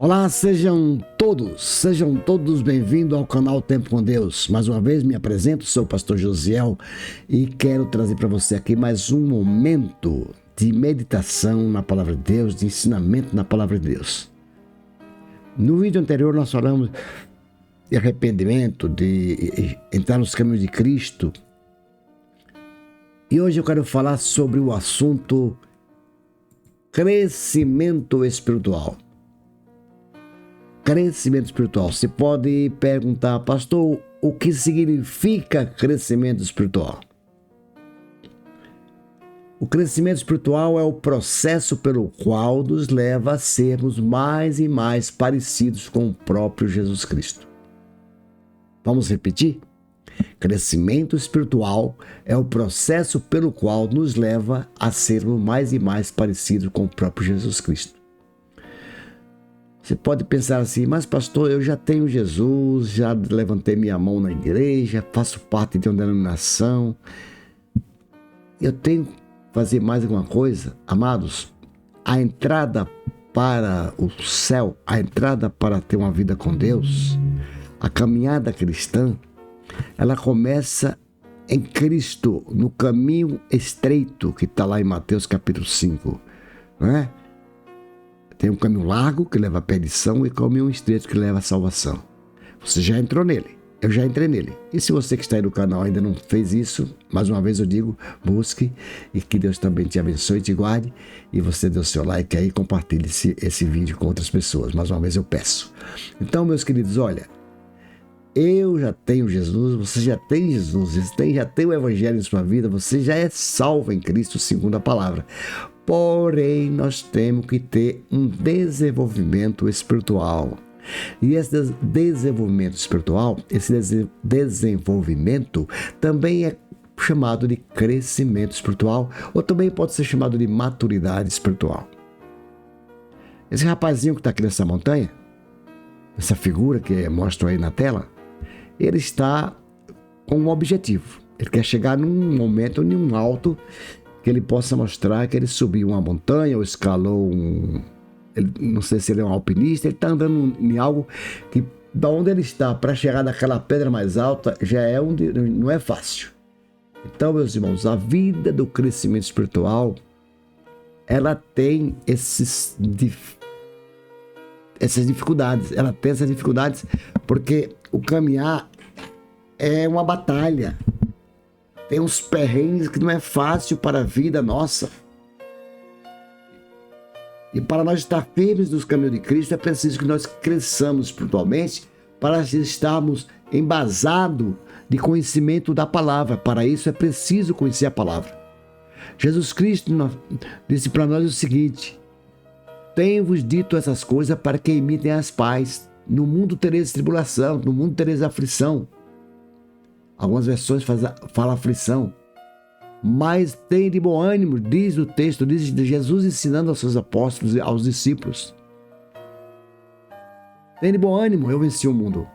Olá, sejam todos bem-vindos ao canal Tempo com Deus. Mais uma vez me apresento, sou o pastor Josiel e quero trazer para você aqui mais um momento de meditação na Palavra de Deus, de ensinamento na Palavra de Deus. No vídeo anterior nós falamos de arrependimento, de entrar nos caminhos de Cristo. E hoje eu quero falar sobre o assunto crescimento espiritual. Crescimento espiritual. Você pode perguntar, pastor, o que significa crescimento espiritual? O crescimento espiritual é o processo pelo qual nos leva a sermos mais e mais parecidos com o próprio Jesus Cristo. Vamos repetir? Crescimento espiritual é o processo pelo qual nos leva a sermos mais e mais parecidos com o próprio Jesus Cristo. Você pode pensar assim, mas pastor, eu já tenho Jesus, já levantei minha mão na igreja, faço parte de uma denominação, eu tenho que fazer mais alguma coisa? Amados, a entrada para o céu, a entrada para ter uma vida com Deus, a caminhada cristã, ela começa em Cristo, no caminho estreito que está lá em Mateus capítulo 5, não é? Tem um caminho largo que leva à perdição e um caminho estreito que leva à salvação. Você já entrou nele, eu já entrei nele. E se você que está aí no canal ainda não fez isso, mais uma vez eu digo, busque e que Deus também te abençoe e te guarde. E você dê o seu like aí e compartilhe esse vídeo com outras pessoas. Mais uma vez eu peço. Então, meus queridos, olha, eu já tenho Jesus, você já tem Jesus, já tem o Evangelho em sua vida, você já é salvo em Cristo segundo a palavra. Porém, nós temos que ter um desenvolvimento espiritual. E esse desenvolvimento espiritual, esse desenvolvimento também é chamado de crescimento espiritual, ou também pode ser chamado de maturidade espiritual. Esse rapazinho que está aqui nessa montanha, essa figura que mostro aí na tela, ele está com um objetivo. Ele quer chegar num momento, num alto, que ele possa mostrar que ele subiu uma montanha ou escalou não sei se ele é um alpinista, ele está andando em algo que, da onde ele está, para chegar naquela pedra mais alta, não é fácil. Então, meus irmãos, a vida do crescimento espiritual, ela tem essas dificuldades. Ela tem essas dificuldades porque o caminhar é uma batalha. Tem uns perrengues que não é fácil para a vida nossa. E para nós estar firmes nos caminhos de Cristo, é preciso que nós cresçamos espiritualmente para estarmos embasados de conhecimento da palavra. Para isso é preciso conhecer a palavra. Jesus Cristo disse para nós o seguinte: tenho-vos dito essas coisas para que imitem as paz. No mundo tereis tribulação, no mundo tereis aflição. Algumas versões falam aflição. Mas tem de bom ânimo, diz o texto, diz Jesus ensinando aos seus apóstolos e aos discípulos. Tem de bom ânimo, eu venci o mundo.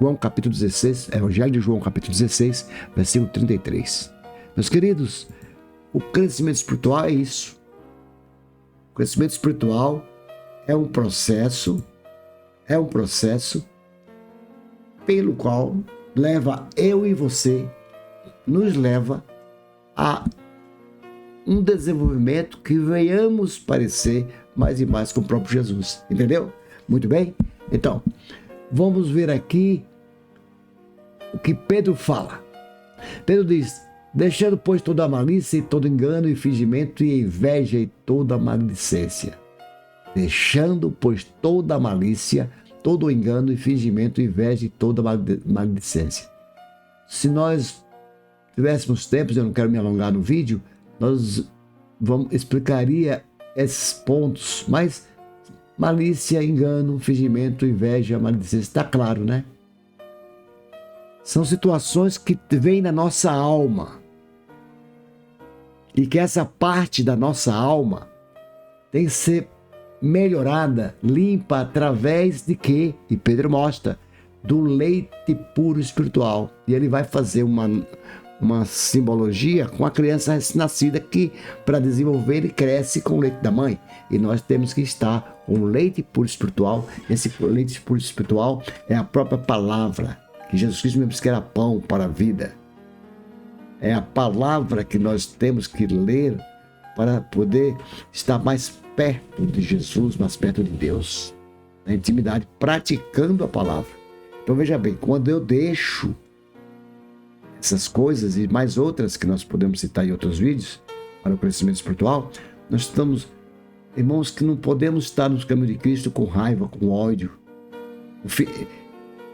João capítulo 16, Evangelho de João capítulo 16, versículo 33. Meus queridos, o crescimento espiritual é isso. O crescimento espiritual é um processo pelo qual leva eu e você, nos leva a um desenvolvimento que venhamos parecer mais e mais com o próprio Jesus. Entendeu? Muito bem? Então, vamos ver aqui o que Pedro fala. Pedro diz: deixando, pois, toda a malícia e todo engano e fingimento e inveja e toda maledicência. Deixando, pois, toda a malícia, todo o engano e fingimento, inveja e toda maledicência. Se nós tivéssemos tempos, eu não quero me alongar no vídeo, nós explicaria esses pontos, mas malícia, engano, fingimento, inveja, maledicência, está claro, né? São situações que vêm na nossa alma e que essa parte da nossa alma tem que ser melhorada, limpa, através de quê? E Pedro mostra, do leite puro espiritual. E ele vai fazer uma simbologia com a criança recém-nascida que, para desenvolver, ele cresce com o leite da mãe. E nós temos que estar com o leite puro espiritual. Esse leite puro espiritual é a própria palavra, que Jesus Cristo mesmo disse que era pão para a vida. É a palavra que nós temos que ler para poder estar mais perto de Jesus, mais perto de Deus. Na intimidade, praticando a palavra. Então veja bem, quando eu deixo essas coisas e mais outras que nós podemos citar em outros vídeos para o crescimento espiritual, nós estamos, irmãos, que não podemos estar nos caminhos de Cristo com raiva, com ódio,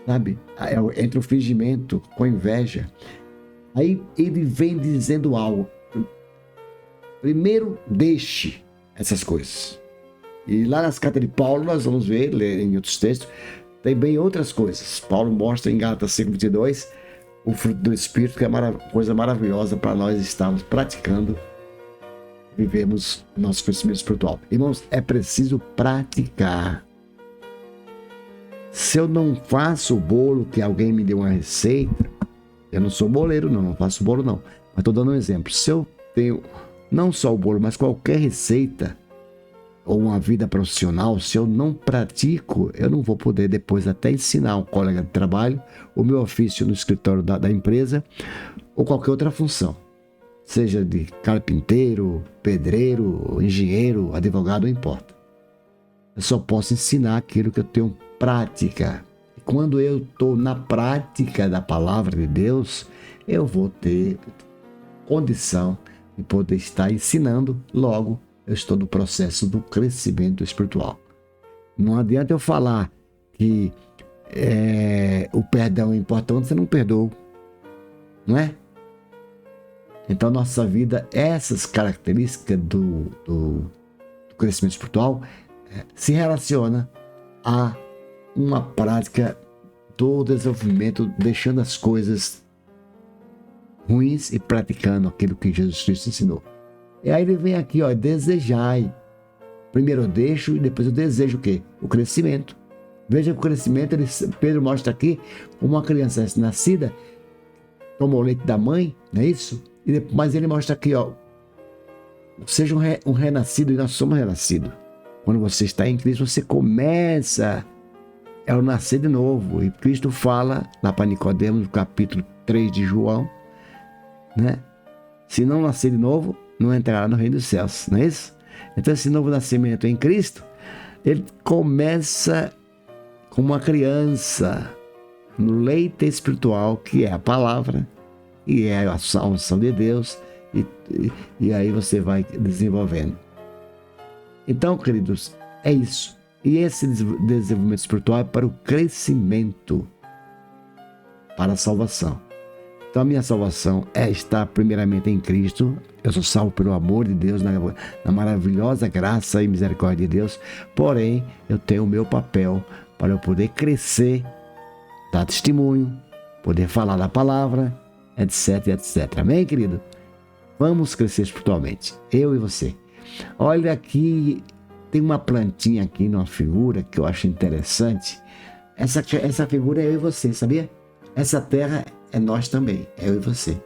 sabe? Entre o fingimento, com inveja. Aí ele vem dizendo algo. Primeiro, deixe essas coisas. E lá nas cartas de Paulo, nós vamos ler em outros textos, também outras coisas. Paulo mostra em Gálatas 5:22 o fruto do Espírito, que é uma coisa maravilhosa para nós estarmos praticando, vivemos nosso crescimento espiritual. Irmãos, é preciso praticar. Se eu não faço o bolo que alguém me deu uma receita, eu não sou boleiro, não faço bolo não. Mas estou dando um exemplo. Se eu tenho não só o bolo, mas qualquer receita ou uma vida profissional, se eu não pratico, eu não vou poder depois até ensinar um colega de trabalho, o meu ofício no escritório da empresa ou qualquer outra função. Seja de carpinteiro, pedreiro, engenheiro, advogado, não importa. Eu só posso ensinar aquilo que eu tenho prática. E quando eu estou na prática da palavra de Deus, eu vou ter condição de poder estar ensinando, logo eu estou no processo do crescimento espiritual. Não adianta eu falar que o perdão é importante, você não perdoa, não é? Então, nossa vida, essas características do crescimento espiritual se relaciona a uma prática do desenvolvimento, deixando as coisas ruins e praticando aquilo que Jesus Cristo ensinou. E aí ele vem aqui, desejai. Primeiro eu deixo e depois eu desejo o quê? O crescimento. Veja que o crescimento, Pedro mostra aqui como uma criança nascida tomou o leite da mãe, não é isso? Mas ele mostra aqui, seja um renascido, e nós somos renascidos. Quando você está em Cristo, você começa o nascer de novo. E Cristo fala lá para Nicodemos, no capítulo 3 de João, né? Se não nascer de novo, não entrará no reino dos céus, não é isso? Então esse novo nascimento em Cristo, ele começa como uma criança no leite espiritual, que é a palavra, e é a unção de Deus, e aí você vai desenvolvendo. Então, queridos, é isso. E esse desenvolvimento espiritual é para o crescimento, para a salvação. Então a minha salvação é estar primeiramente em Cristo. Eu sou salvo pelo amor de Deus, na maravilhosa graça e misericórdia de Deus. Porém, eu tenho o meu papel para eu poder crescer, dar testemunho, poder falar da palavra, etc, etc. Amém, querido? Vamos crescer espiritualmente, eu e você. Olha aqui, tem uma plantinha aqui numa figura que eu acho interessante. Essa figura é eu e você, sabia? Essa terra é nós também, é eu e você.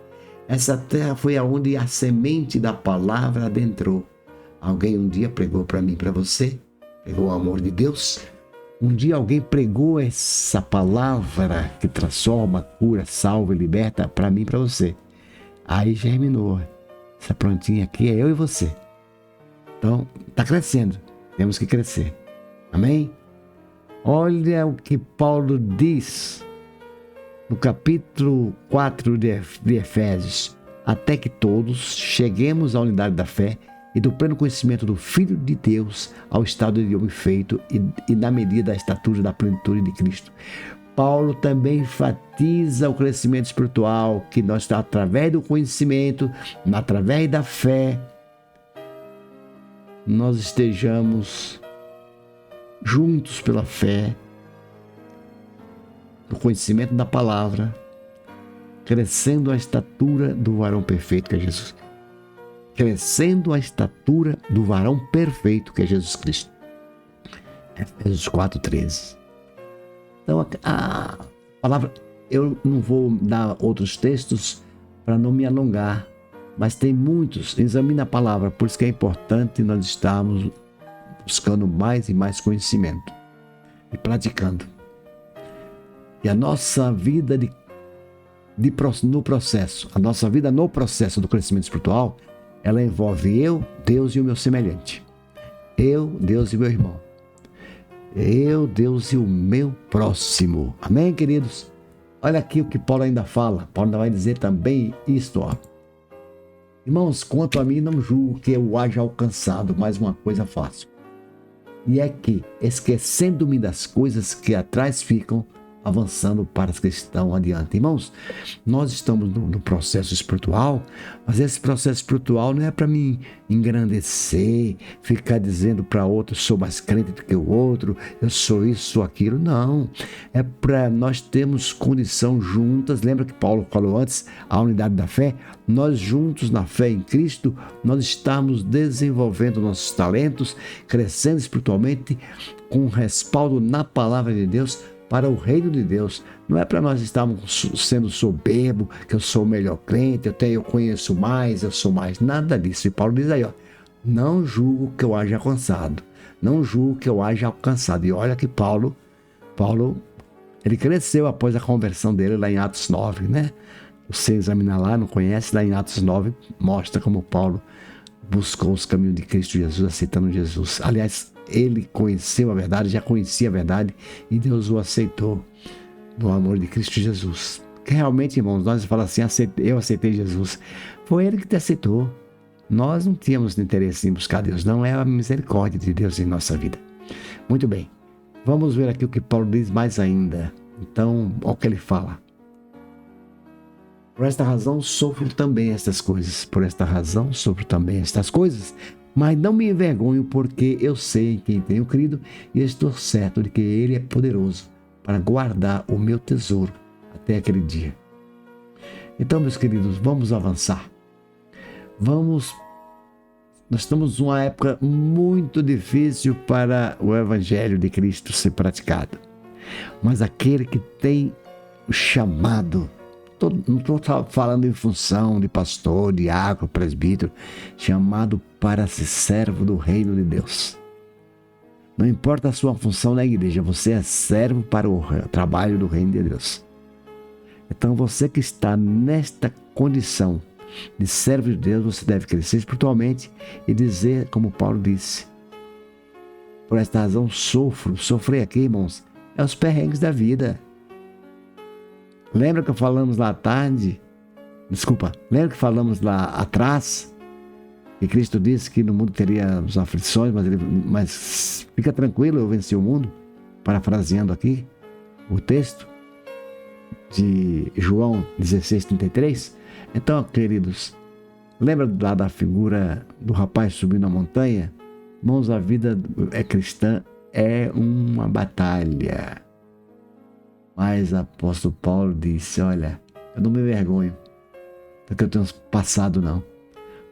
Essa terra foi aonde a semente da palavra adentrou. Alguém um dia pregou para mim, para você, pregou o amor de Deus. Um dia alguém pregou essa palavra que transforma, cura, salva e liberta para mim e para você. Aí germinou. Essa plantinha aqui é eu e você. Então, está crescendo. Temos que crescer. Amém? Olha o que Paulo diz no capítulo 4 de Efésios. Até que todos cheguemos à unidade da fé e do pleno conhecimento do Filho de Deus, ao estado de homem feito e na medida da estatura da plenitude de Cristo. Paulo também enfatiza o crescimento espiritual, que nós, através do conhecimento, através da fé, nós estejamos juntos pela fé, no conhecimento da palavra, crescendo a estatura do varão perfeito que é Jesus. Crescendo a estatura do varão perfeito que é Jesus Cristo. Efésios 4:13. Então a palavra, eu não vou dar outros textos, para não me alongar, mas tem muitos. Examine a palavra, por isso que é importante nós estarmos buscando mais e mais conhecimento e praticando. E a nossa vida no processo, a nossa vida no processo do crescimento espiritual, ela envolve eu, Deus e o meu semelhante. Eu, Deus e meu irmão. Eu, Deus e o meu próximo. Amém, queridos? Olha aqui o que Paulo ainda fala. Paulo ainda vai dizer também isto, ó. Irmãos, quanto a mim, não julgo que eu haja alcançado mais uma coisa fácil. E é que, esquecendo-me das coisas que atrás ficam, avançando para as que estão adiante. Irmãos, nós estamos no processo espiritual, mas esse processo espiritual não é para me engrandecer, ficar dizendo para outro, sou mais crente do que o outro, eu sou isso, sou aquilo. Não, é para nós termos condição juntas. Lembra que Paulo falou antes, a unidade da fé? Nós juntos na fé em Cristo, nós estamos desenvolvendo nossos talentos, crescendo espiritualmente, com respaldo na palavra de Deus, para o reino de Deus. Não é para nós estarmos sendo soberbo, que eu sou o melhor crente, eu conheço mais, eu sou mais. Nada disso. E Paulo diz aí, ó, não julgo que eu haja alcançado. Não julgo que eu haja alcançado. E olha que Paulo, ele cresceu após a conversão dele lá em Atos 9, né? Você examina lá, não conhece, lá em Atos 9, mostra como Paulo buscou os caminhos de Cristo Jesus, aceitando Jesus. Aliás, ele conheceu a verdade, já conhecia a verdade, e Deus o aceitou no amor de Cristo Jesus. Que realmente, irmãos, nós falamos assim, eu aceitei Jesus. Foi ele que te aceitou. Nós não tínhamos interesse em buscar Deus, não é a misericórdia de Deus em nossa vida. Muito bem, vamos ver aqui o que Paulo diz mais ainda. Então, olha o que ele fala. Por esta razão sofro também estas coisas. Por esta razão sofro também estas coisas. Mas não me envergonho, porque eu sei em quem tenho crido e estou certo de que Ele é poderoso para guardar o meu tesouro até aquele dia. Então, meus queridos, vamos avançar. Nós estamos numa época muito difícil para o Evangelho de Cristo ser praticado. Mas aquele que tem o chamado, não estou falando em função de pastor, diácono, presbítero, chamado para ser servo do reino de Deus. Não importa a sua função na igreja, você é servo para o trabalho do reino de Deus. Então você que está nesta condição de servo de Deus, você deve crescer espiritualmente e dizer, como Paulo disse, por esta razão sofrer aqui, irmãos, é os perrengues da vida. Lembra que falamos lá atrás, que Cristo disse que no mundo teria aflições, mas fica tranquilo, eu venci o mundo, parafraseando aqui o texto de João 16:33. Então, queridos, lembra lá da figura do rapaz subindo a montanha? Irmãos, a vida cristã é uma batalha. Mas o apóstolo Paulo disse, olha, eu não me envergonho do que eu tenho passado, não,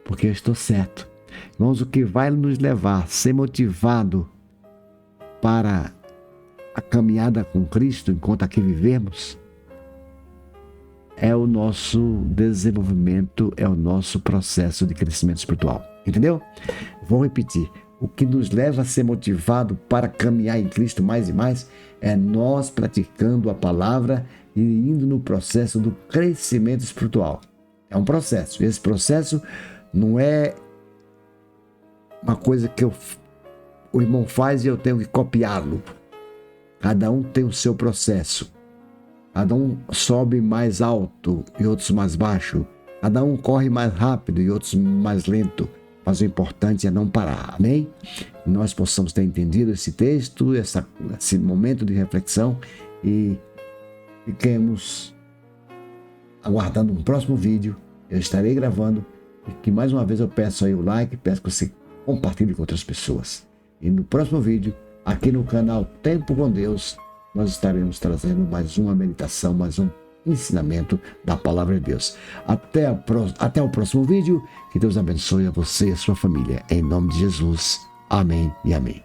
porque eu estou certo. Irmãos, o que vai nos levar a ser motivado para a caminhada com Cristo, enquanto aqui vivemos, é o nosso desenvolvimento, é o nosso processo de crescimento espiritual. Entendeu? Vou repetir. O que nos leva a ser motivado para caminhar em Cristo mais e mais é nós praticando a palavra e indo no processo do crescimento espiritual. É um processo. Esse processo não é uma coisa que o irmão faz e eu tenho que copiá-lo. Cada um tem o seu processo. Cada um sobe mais alto e outros mais baixo. Cada um corre mais rápido e outros mais lento. Mas o importante é não parar, amém? Nós possamos ter entendido esse texto, esse momento de reflexão e fiquemos aguardando um próximo vídeo. Eu estarei gravando e que mais uma vez eu peço aí o like, peço que você compartilhe com outras pessoas. E no próximo vídeo, aqui no canal Tempo com Deus, nós estaremos trazendo mais uma meditação, mais um ensinamento da Palavra de Deus. Até o próximo vídeo. Que Deus abençoe a você e a sua família. Em nome de Jesus. Amém e amém.